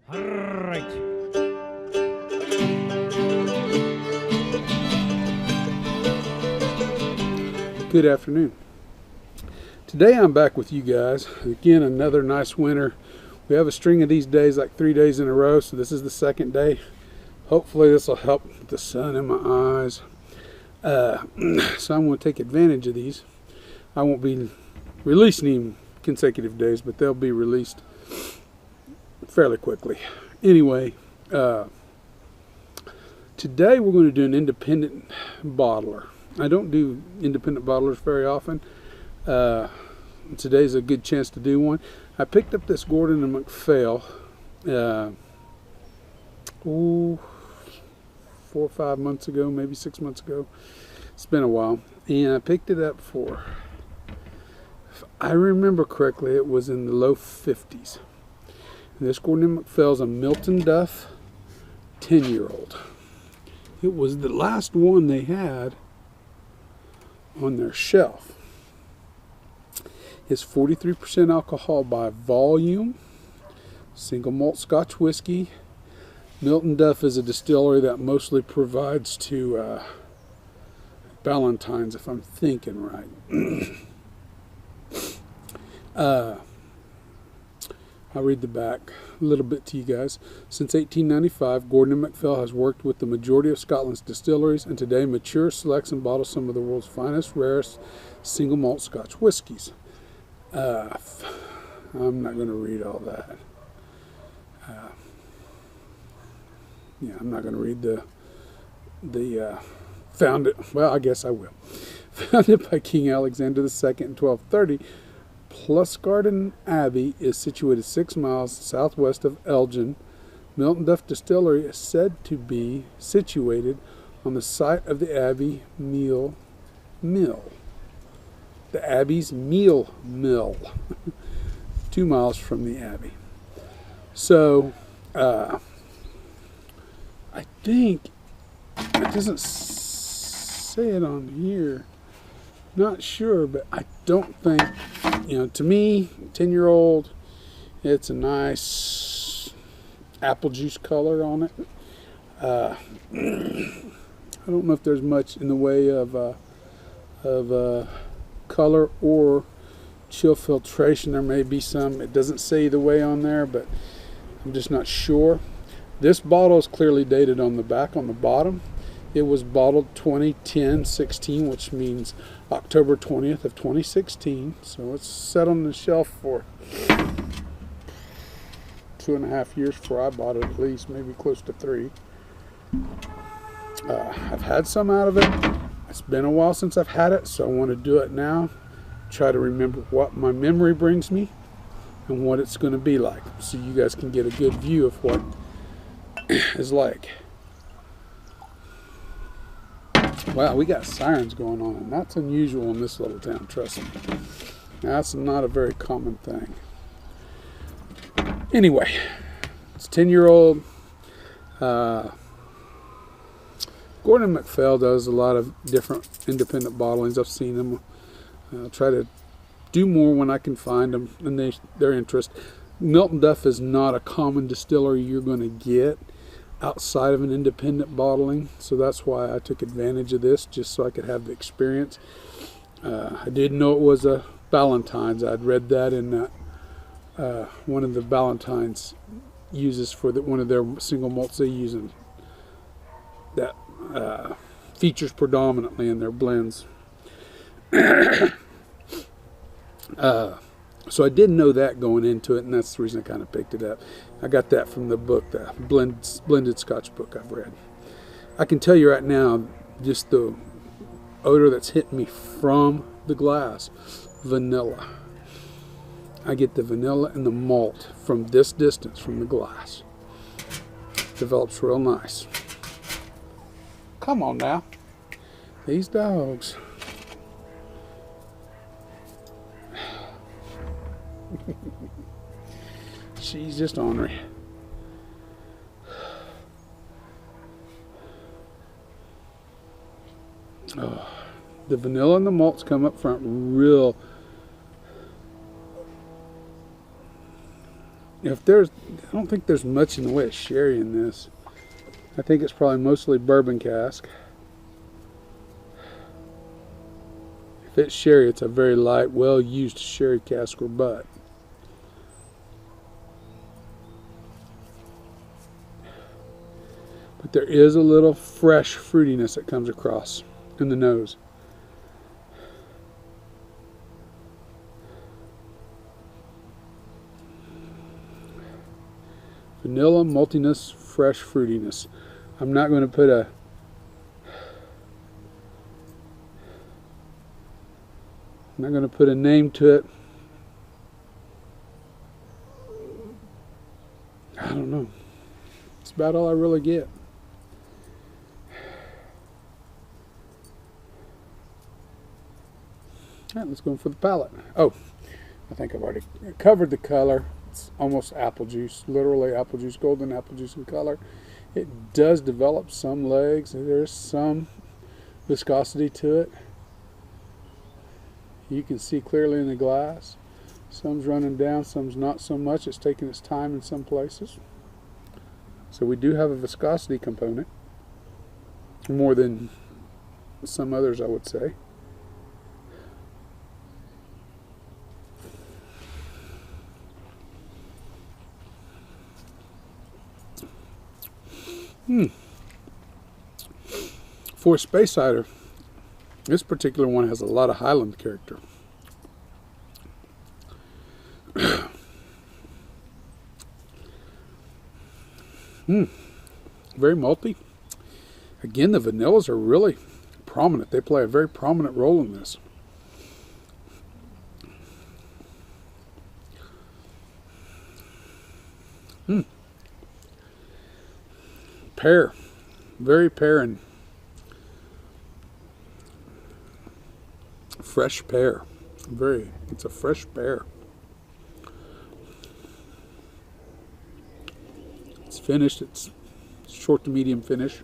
Alright. Good afternoon. Today I'm back with you guys. Again, another nice winter. We have a string of these days, like 3 days in a row, so this is the second day. Hopefully this will help with the sun in my eyes. So I'm going to take advantage of these. I won't be releasing them consecutive days, but they'll be released fairly quickly. Anyway, today we're going to do an independent bottler. I don't do independent bottlers very often. Today's a good chance to do one. I picked up this Gordon and Macphail 4 or 5 months ago, maybe 6 months ago. It's been a while. And I picked it up for, if I remember correctly, it was in the low 50s. And this Gordon and Macphail is a Miltonduff 10-year-old. It was the last one they had on their shelf. It's 43% alcohol by volume. Single Malt Scotch Whisky. Miltonduff is a distillery that mostly provides to Ballantyne's, if I'm thinking right. I'll read the back a little bit to you guys. Since 1895, Gordon and Macphail has worked with the majority of Scotland's distilleries, and today matures, selects, and bottles some of the world's finest, rarest single malt Scotch whiskies. I'm not going to read all that. I'm not going to read the founded. Well, I guess I will. Founded by King Alexander II in 1230. Plusgarden Abbey is situated 6 miles southwest of Elgin. Miltonduff Distillery is said to be situated on the site of the Abbey Mill. The Abbey's meal mill. 2 miles from the Abbey. So, I think, it doesn't say it on here. Not sure, but I don't think, to me, 10-year-old, it's a nice apple juice color on it. I don't know if there's much in the way of color or chill filtration. There may be some. It doesn't say the way on there, but I'm just not sure. This bottle is clearly dated on the back, on the bottom. It was bottled 2010-16, which means October 20th of 2016. So it's set on the shelf for 2.5 years before I bought it, at least, maybe close to 3. I've had some out of it. It's been a while since I've had it, so I want to do it now. Try to remember what my memory brings me and what it's going to be like, so you guys can get a good view of what it's like. Wow, we got sirens going on, and that's unusual in this little town, trust me. That's not a very common thing. Anyway, it's 10-year-old. Gordon and Macphail does a lot of different independent bottlings. I've seen them. I'll try to do more when I can find them and their interest. Miltonduff is not a common distillery you're going to get outside of an independent bottling, so that's why I took advantage of this, just so I could have the experience. I didn't know it was a Ballantyne's. I'd read that in that one of the Ballantyne's uses for one of their single malts they use in that features predominantly in their blends. So I didn't know that going into it, and that's the reason I kind of picked it up. I got that from the book, the blended Scotch book I've read. I can tell you right now, just the odor that's hitting me from the glass, vanilla. I get the vanilla and the malt from this distance from the glass. Develops real nice. Come on now. These dogs. She's just ornery. Oh, the vanilla and the malts come up front real if there's, I don't think there's much in the way of sherry in this. I think it's probably mostly bourbon cask. If it's sherry, it's a very light, well-used sherry cask or butt. But there is a little fresh fruitiness that comes across in the nose. Vanilla, maltiness, fresh fruitiness. I'm not going to put a name to it. I don't know. It's about all I really get. All right, let's go for the palate. Oh, I think I've already covered the color. It's almost apple juice, literally apple juice, golden apple juice in color. It does develop some legs. There's some viscosity to it. You can see clearly in the glass. Some's running down, some's not so much. It's taking its time in some places. So we do have a viscosity component, more than some others, I would say. For a space cider, this particular one has a lot of Highland character. Very malty. Again, the vanillas are really prominent. They play a very prominent role in this. Pear, very pear and fresh pear. It's a fresh pear. It's finished. It's short to medium finish.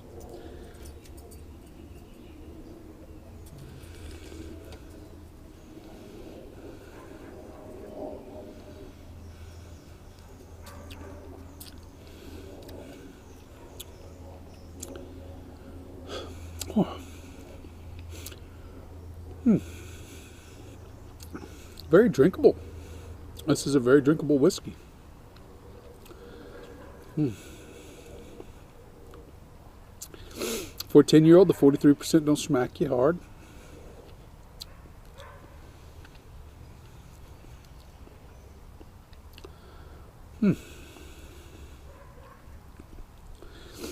Very drinkable. This is a very drinkable whiskey. For a 10-year-old, the 43% don't smack you hard.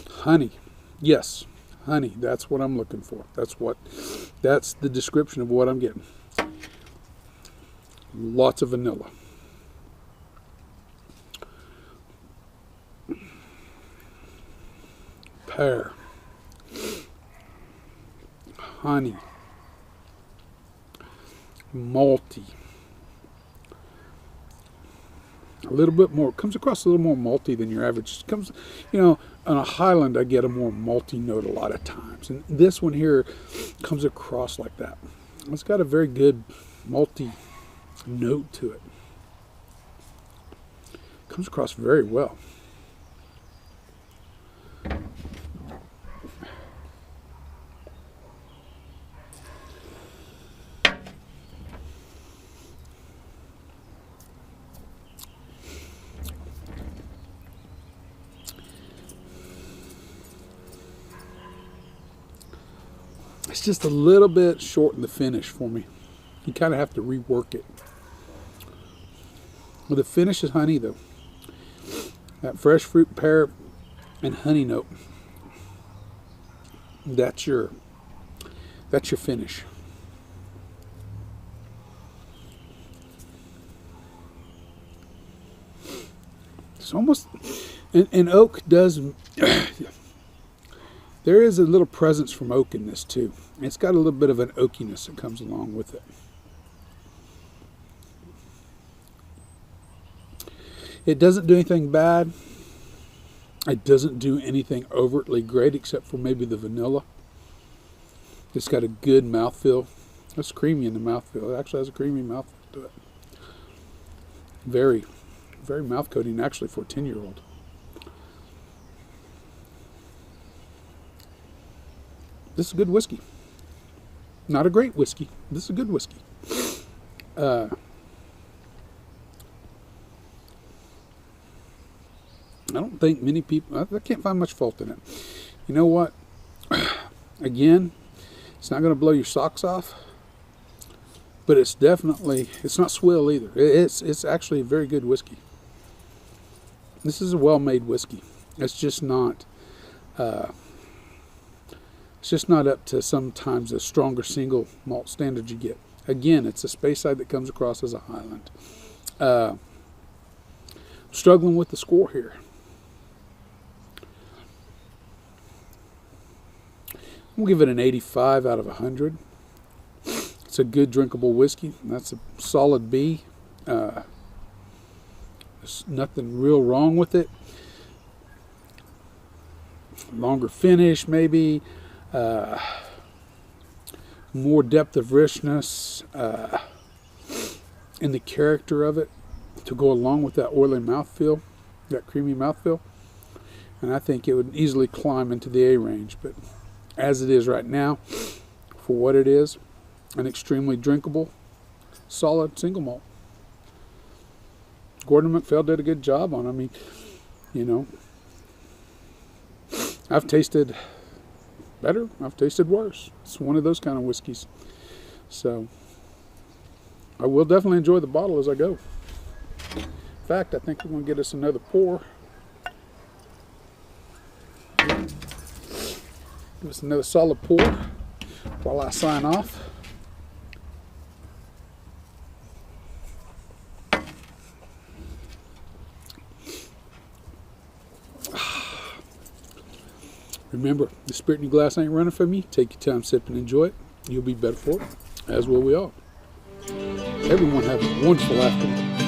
Honey. Yes, honey. That's what I'm looking for. That's the description of what I'm getting. Lots of vanilla. Pear. Honey. Malty. A little bit more, comes across a little more malty than your average. Comes, on a Highland I get a more malty note a lot of times. And this one here comes across like that. It's got a very good malty note to it. Comes across very well. It's just a little bit short in the finish for me. You kind of have to rework it. Well, the finish is honey though. That fresh fruit, pear, and honey note. That's your finish. It's almost, and oak does. There is a little presence from oak in this too. It's got a little bit of an oakiness that comes along with it. It doesn't do anything bad. It doesn't do anything overtly great except for maybe the vanilla. It's got a good mouthfeel. It's creamy in the mouthfeel. It actually has a creamy mouthfeel to it. Very, Very mouth coating, actually, for a 10-year-old. This is a good whiskey. Not a great whiskey. This is a good whiskey. I don't think many people, I can't find much fault in it. You know what? Again, it's not going to blow your socks off, but it's definitely, it's not swill either. It's actually a very good whiskey. This is a well-made whiskey. It's just not up to sometimes the stronger single malt standards you get. Again, it's a Speyside that comes across as a Highland. Struggling with the score here. We'll give it an 85 out of 100. It's a good drinkable whiskey. That's a solid B. There's nothing real wrong with it. Longer finish, maybe. More depth of richness in the character of it to go along with that oily mouthfeel, that creamy mouthfeel. And I think it would easily climb into the A range. But as it is right now, for what it is, an extremely drinkable, solid single malt. Gordon Macphail did a good job on it. I mean, you know, I've tasted better, I've tasted worse. It's one of those kind of whiskeys. So I will definitely enjoy the bottle as I go. In fact, I think we're going to get us another pour. Give us another solid pour while I sign off. Remember, the spirit in your glass ain't running from you. Take your time, sip, and enjoy it. You'll be better for it, as will we all. Everyone have a wonderful afternoon.